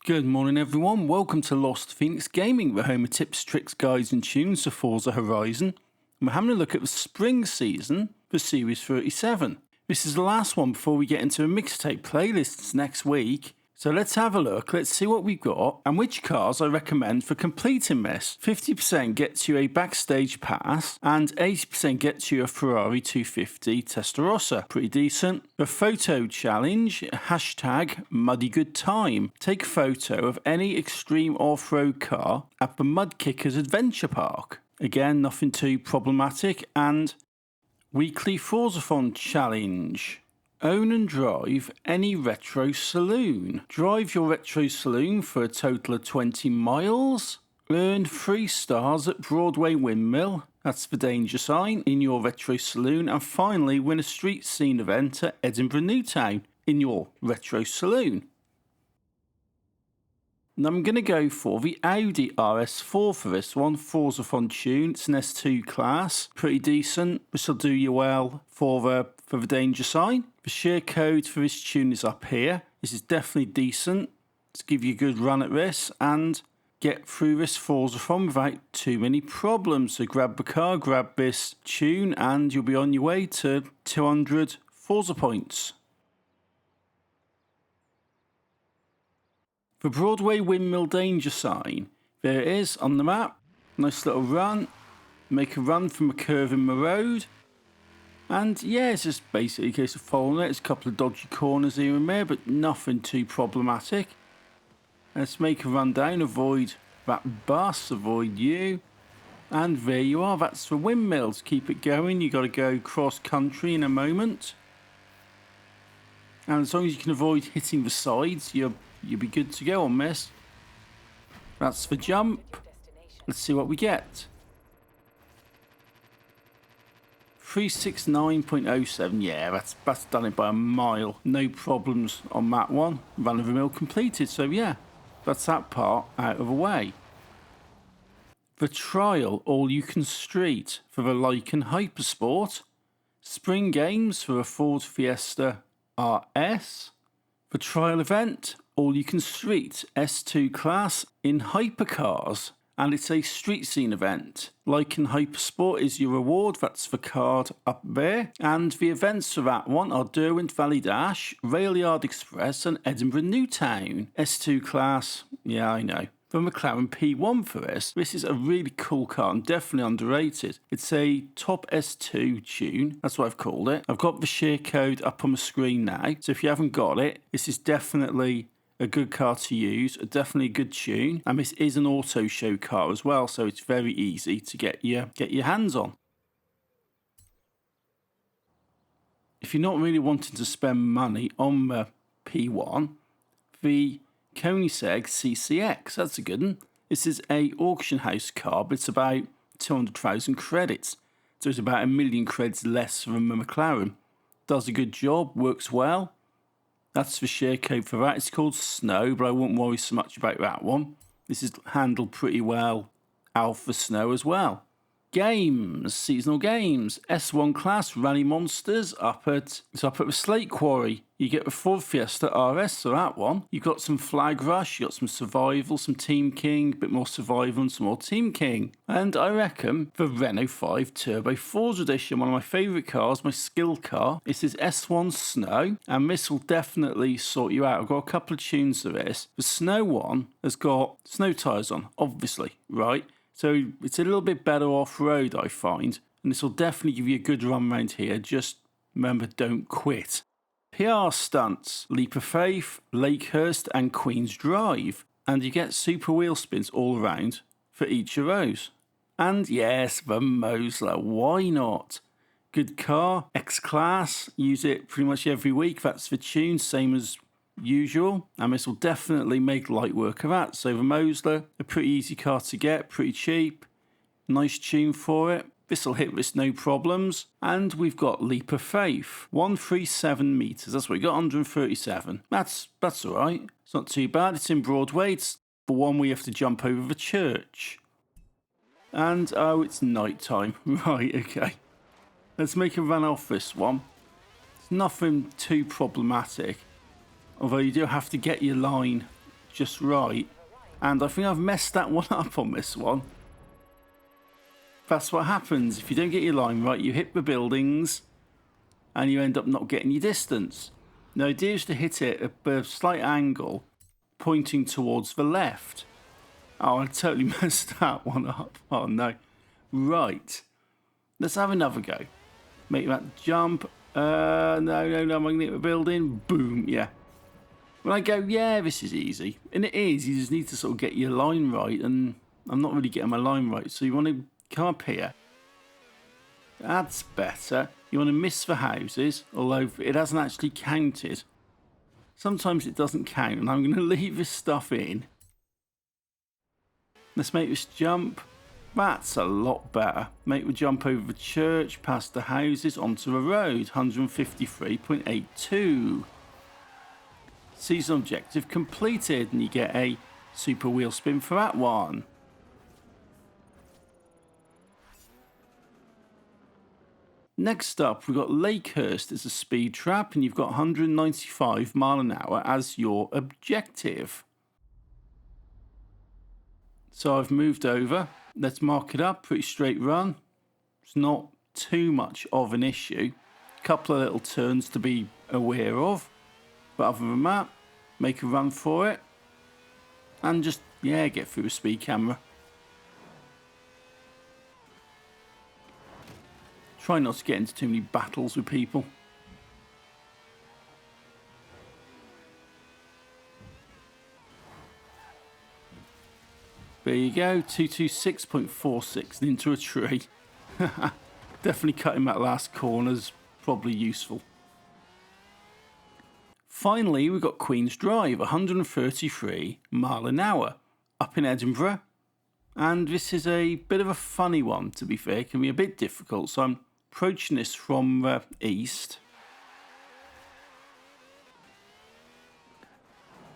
Good morning everyone, welcome to Lost Phoenix Gaming, the home of tips, tricks, guides and tunes for Forza Horizon. And we're having a look at the spring season for Series 37. This is the last one before we get into a mixtape playlists next week. So let's have a look, let's see what we've got and which cars I recommend for completing this. 50% gets you a backstage pass and 80% gets you a Ferrari 250 Testarossa. Pretty decent. The photo challenge, hashtag muddy good time. Take a photo of any extreme off-road car at the Mud Kickers Adventure Park. Again, nothing too problematic. And weekly Forzathon challenge. Own and drive any retro saloon. Drive your retro saloon for a total of 20 miles. Earn 3 stars at Broadway Windmill, that's the danger sign, in your retro saloon. And finally, win a street scene event at Edinburgh Newtown in your retro saloon. And I'm going to go for the Audi RS4 for this one. Forzathon tune, it's an S2 class, pretty decent. This will do you well for the danger sign. The share code for this tune is up here. This is definitely decent. Let's give you a good run at this and get through this Forzathon without too many problems. So grab the car, grab this tune and you'll be on your way to 200 Forza points. The Broadway Windmill danger sign, there it is on the map. Nice little run. Make a run from a curve in the road. And yeah, it's just basically a case of following it. There's a couple of dodgy corners here and there, but nothing too problematic. Let's make a run down, avoid that bus, avoid you. And there you are, that's the windmills. Keep it going, you got to go cross country in a moment. And as long as you can avoid hitting the sides, you'll be good to go on this. That's the jump. Let's see what we get. 369.07, yeah, that's done it by a mile. No problems on that one. Run of the mill completed, so yeah, that's that part out of the way. The trial all-you-can street for the Lycan Hypersport. Spring games for a Ford Fiesta RS. The trial event, all-you-can street S2 class in hypercars. And it's a street scene event. Lycan Hypersport is your reward, that's the card up there. And the events for that one are Derwent Valley Dash, Railyard Express and Edinburgh Newtown. S2 class, yeah I know. The McLaren P1 for this. This is a really cool car and definitely underrated. It's a top S2 tune, that's what I've called it. I've got the share code up on the screen now, so if you haven't got it, this is definitely a good car to use, definitely a good tune, and this is an auto show car as well, so it's very easy to get your hands on. If you're not really wanting to spend money on the P1, the Koenigsegg CCX, that's a good one. This is a auction house car, but it's about 200,000 credits, so it's about 1 million credits less than the McLaren. Does a good job, works well. That's the share code for that. It's called Snow, but I won't worry so much about that one. This is handled pretty well out for Snow as well. Games, seasonal games, S1 class Rally Monsters up at the Slate Quarry. You get the Ford Fiesta RS for that one. You've got some Flag Rush, you've got some Survival, some Team King, a bit more Survival and some more Team King. And I reckon the Renault 5 Turbo Forza Edition, one of my favourite cars, my skill car. This is S1 Snow, and this will definitely sort you out. I've got a couple of tunes to this. The Snow one has got snow tyres on, obviously, right? So it's a little bit better off-road, I find. And this will definitely give you a good run around here. Just remember, don't quit. PR Stunts, Leap of Faith, Lakehurst and Queen's Drive. And you get super wheel spins all around for each of those. And yes, the Mosler, why not? Good car, X-Class, use it pretty much every week. That's the tune, same as usual, and this will definitely make light work of that. So the Mosler, a pretty easy car to get, pretty cheap, nice tune for it. This will hit this no problems. And we've got Leap of Faith, 137 metres, that's what we got, 137. That's all right, it's not too bad. It's in Broadway, it's the one we have to jump over the church. And oh, it's night time. Right, okay, let's make a run off this one. It's nothing too problematic, although you do have to get your line just right. And I think I've messed that one up on this one. That's what happens. If you don't get your line right, you hit the buildings and you end up not getting your distance. The idea is to hit it at a slight angle, pointing towards the left. Oh, I totally messed that one up. Oh no. Right. Let's have another go. Make that jump. No, I'm going to hit the building. Boom, yeah. When I go, yeah, this is easy. And it is. You just need to sort of get your line right. And I'm not really getting my line right. So you want to come up here. That's better. You want to miss the houses, although it hasn't actually counted. Sometimes it doesn't count, and I'm going to leave this stuff in. Let's make this jump. That's a lot better. Make the jump over the church, past the houses, onto the road. 153.82. Season objective completed, and you get a super wheel spin for that one. Next up, we've got Lakehurst as a speed trap, and you've got 195 mile an hour as your objective. So I've moved over. Let's mark it up. Pretty straight run. It's not too much of an issue. A couple of little turns to be aware of. But other than that, make a run for it. And just, yeah, get through the speed camera. Try not to get into too many battles with people. There you go, 226.46 into a tree. Definitely cutting that last corner's probably useful. Finally, we've got Queen's Drive, 133 mile an hour, up in Edinburgh. And this is a bit of a funny one, to be fair. It can be a bit difficult, so I'm approaching this from east.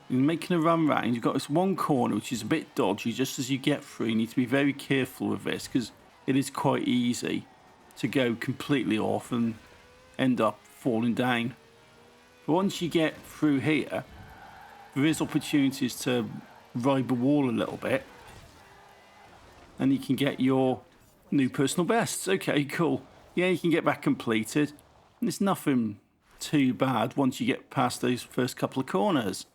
You're making a run round. You've got this one corner which is a bit dodgy. Just as you get through, you need to be very careful with this because it is quite easy to go completely off and end up falling down. But once you get through here, there is opportunities to ride the wall a little bit, and you can get your new personal bests. Okay, cool. Yeah, you can get that completed. And it's nothing too bad once you get past those first couple of corners.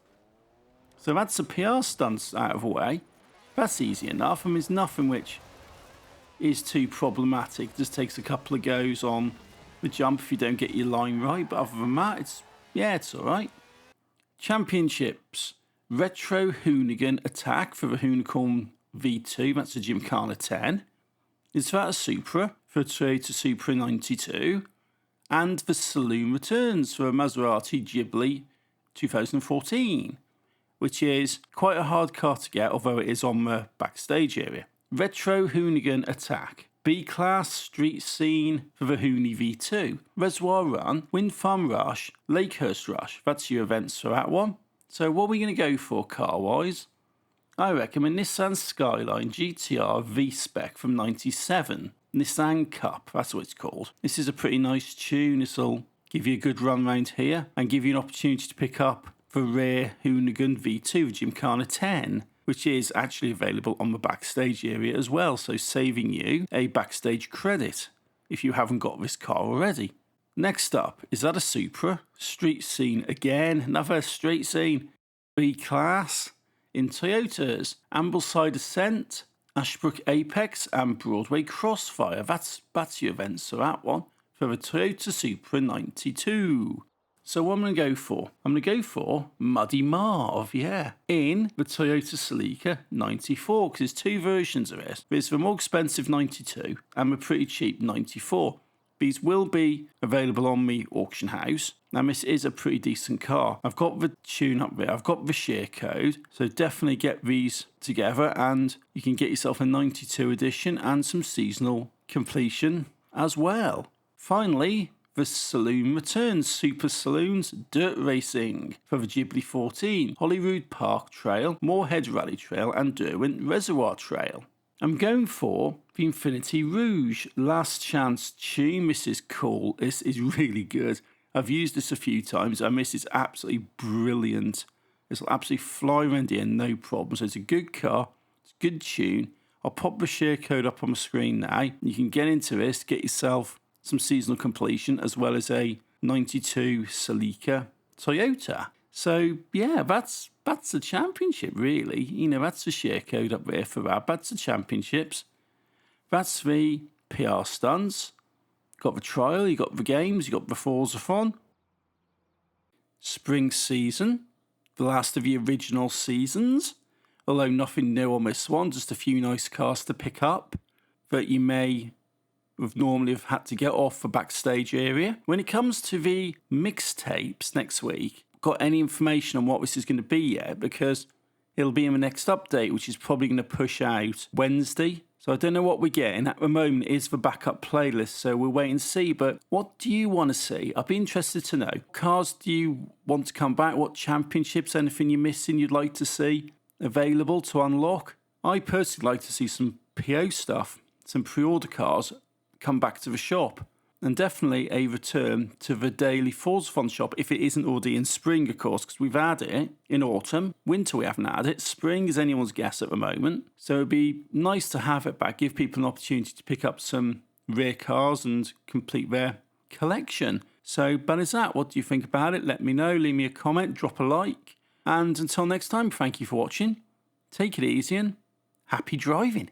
So that's the PR stunts out of the way. That's easy enough. I mean, it's nothing which is too problematic. It just takes a couple of goes on the jump if you don't get your line right. But other than that, it's all right. Championships. Retro Hoonigan Attack for the Hoonicorn V2. That's a Gymkhana 10. It's That A Supra for a Toyota Supra 92. And the Saloon Returns for a Maserati Ghibli 2014. Which is quite a hard car to get, although it is on the backstage area. Retro Hoonigan Attack. B-Class Street Scene for the Hoonie V2. Reservoir Run, Wind Farm Rush, Lakehurst Rush. That's your events for that one. So what are we going to go for car-wise? I reckon a Nissan Skyline GTR V-Spec from 97. Nissan Cup, that's what it's called. This is a pretty nice tune. This will give you a good run round here and give you an opportunity to pick up the rare Hoonigan V2 Gymkhana 10, which is actually available on the backstage area as well, so saving you a backstage credit if you haven't got this car already. Next up, is That A Supra? Street Scene again, another street scene. B-Class in Toyotas, Ambleside Ascent, Ashbrook Apex and Broadway Crossfire. That's your events for that one, for the Toyota Supra 92. So what I'm going to go for? I'm going to go for Muddy Marv, yeah, in the Toyota Celica 94, because there's two versions of it. There's the more expensive 92 and the pretty cheap 94. These will be available on the auction house. Now, this is a pretty decent car. I've got the tune up there. I've got the share code. So definitely get these together and you can get yourself a 92 edition and some seasonal completion as well. Finally, the Saloon Returns, Super Saloons Dirt Racing for the Ghibli 14, Holyrood Park Trail, Moorhead Rally Trail and Derwent Reservoir Trail. I'm going for the Infinity Rouge Last Chance tune. This is cool. This is really good. I've used this a few times and this is absolutely brilliant It'll absolutely fly around here, no problem. So it's a good car, it's a good tune. I'll pop the share code up on the screen now. You can get into this, get yourself some seasonal completion, as well as a 92 Celica Toyota. So yeah, that's the championship really. You know, that's the share code up there for that. That's the championships. That's the PR stunts. Got the trial, you got the games, you got the Forzathon. Spring season, the last of the original seasons. Although nothing new on this one, just a few nice cars to pick up that you may have normally have had to get off the backstage area. When it comes to the mixtapes next week, got any information on what this is going to be yet? Because it'll be in the next update, which is probably going to push out Wednesday. So I don't know what we're getting. At the moment is the backup playlist, so we'll wait and see. But what do you want to see? I'd be interested to know. Cars do you want to come back? What championships, anything you're missing you'd like to see available to unlock? I personally like to see some PO stuff, some pre-order cars come back to the shop. And definitely a return to the daily Forzathon shop, if it isn't already in spring, of course, because we've had it in autumn. Winter, we haven't had it. Spring is anyone's guess at the moment. So it'd be nice to have it back, give people an opportunity to pick up some rare cars and complete their collection. So, but is that? What do you think about it? Let me know. Leave me a comment, drop a like. And until next time, thank you for watching. Take it easy and happy driving.